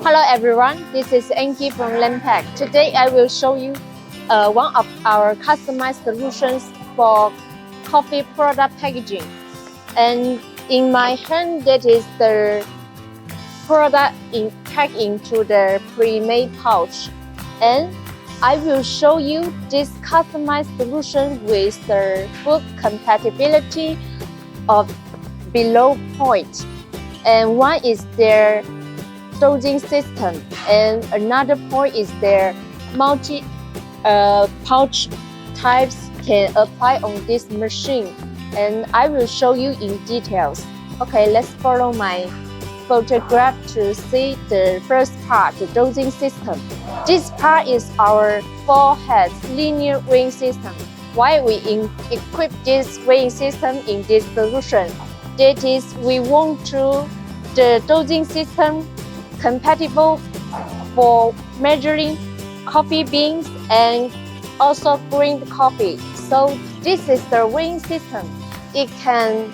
Hello everyone, this is Anki from Doypack. Today I will show you one of our customized solutions for coffee product packaging. And in my hand, that is the product packed into the pre-made pouch. And I will show you this customized solution with the food compatibility of below point. And one is their dosing system, and another point is their multi pouch types can apply on this machine, and I will show you in details. Okay, let's follow my photograph to see the first part, the dosing system. This part is our 4-head linear weighing system. Why we equip this weighing system in this solution? That is, we want the dosing system compatible for measuring coffee beans and also green coffee. So this is the weighing system. It can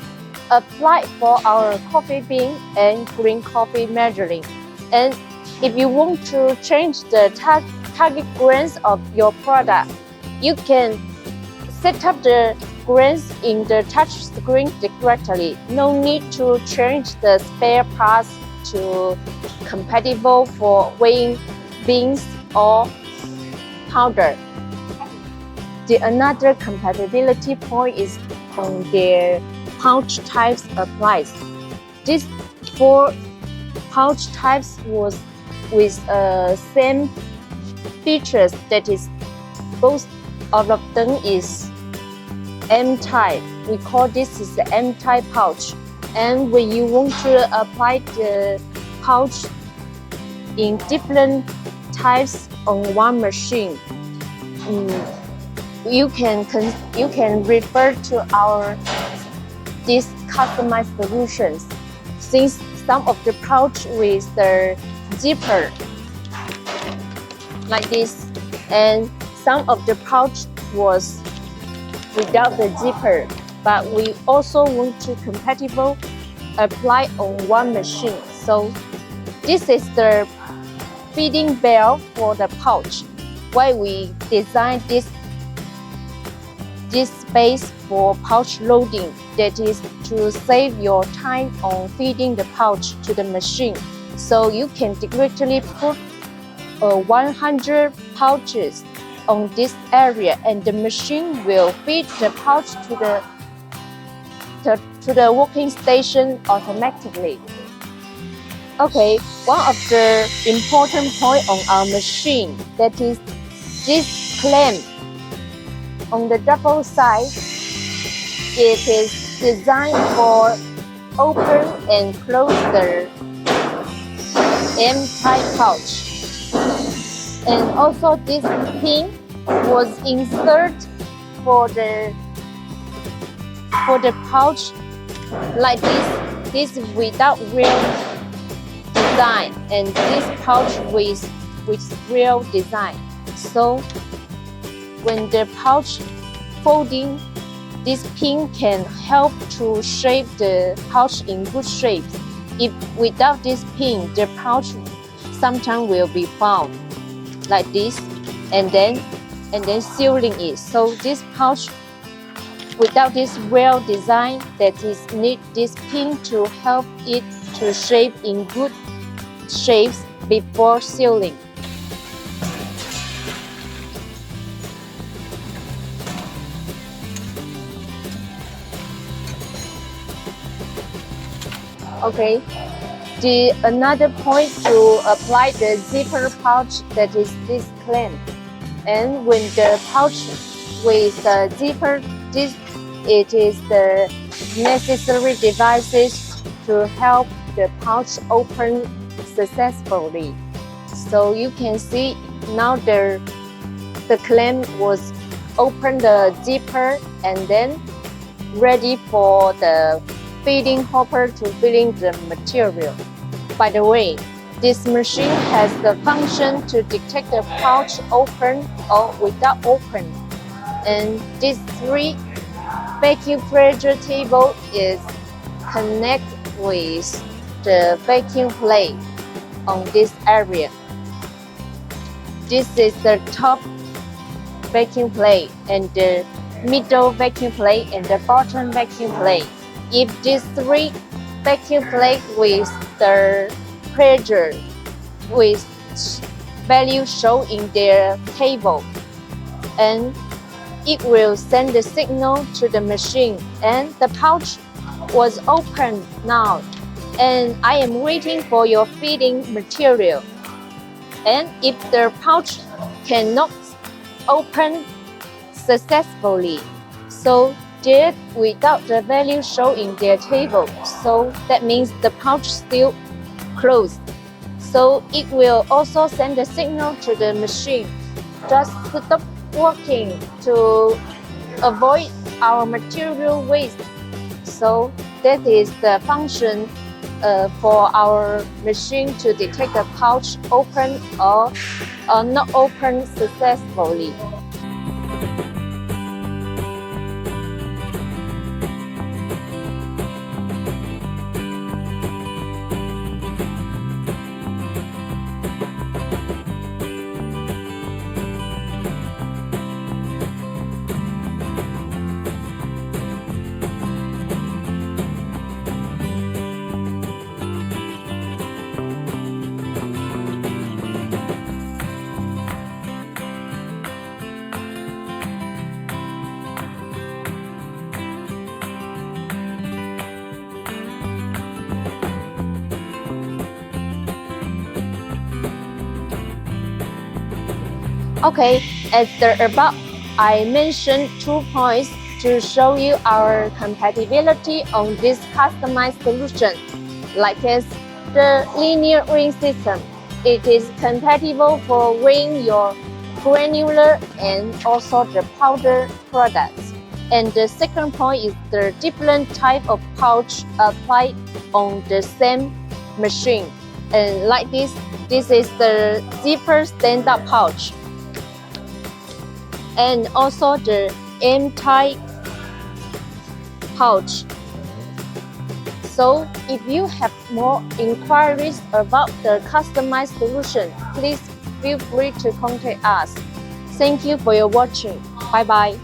apply for our coffee bean and green coffee measuring. And if you want to change the target grains of your product, you can set up the grains in the touch screen directly. No need to change the spare parts to compatible for weighing beans or powder. Another compatibility point is on their pouch types applies. These 4 pouch types was with same features, that is, both of them is M type. We call this is the M type pouch. And when you want to apply the pouch in different types on one machine, you can refer to these customized solutions. Since some of the pouch with the zipper like this, and some of the pouch was without the zipper, but we also want to compatible apply on one machine. So this is the feeding bell for the pouch. Why we designed this space for pouch loading, that is to save your time on feeding the pouch to the machine. So you can directly put 100 pouches on this area, and the machine will feed the pouch to the working station automatically. Okay, one of the important points on our machine, that is this clamp on the double side. It is designed for open and close the M-type pouch. And also this pin was inserted for the pouch like this. This without real design, and this pouch with real design. So when the pouch folding, this pin can help to shape the pouch in good shape. If without this pin, the pouch sometimes will be found like this, and then sealing it. So this pouch without this real design, that is need this pin to help it to shape in good shapes before sealing. Okay, another point to apply the zipper pouch, that is this clamp. And when the pouch with the zipper, it is the necessary devices to help the pouch open successfully. So you can see now the clamp was open the zipper and then ready for the feeding hopper to filling the material. By the way, this machine has the function to detect the pouch open or without open. And these 3 vacuum pressure table is connected with the vacuum plate. on this area. This is the top vacuum plate and the middle vacuum plate and the bottom vacuum plate. If these three vacuum plates with the pressure with value shown in their table, and it will send the signal to the machine, and the pouch was open now, and I am waiting for your feeding material. And if the pouch cannot open successfully, so did without the value shown in their table, so that means the pouch still closed. So it will also send a signal to the machine. Just stop working to avoid our material waste. So that is the function for our machine to detect the pouch open or not open successfully. Okay, at the above, I mentioned 2 points to show you our compatibility on this customized solution. Like as the linear weighing system, it is compatible for weighing your granular and also the powder products. And the second point is the different type of pouch applied on the same machine. And like this is the zipper stand-up pouch. And also the M-type pouch. So if you have more inquiries about the customized solution, please feel free to contact us. Thank you for your watching. Bye bye.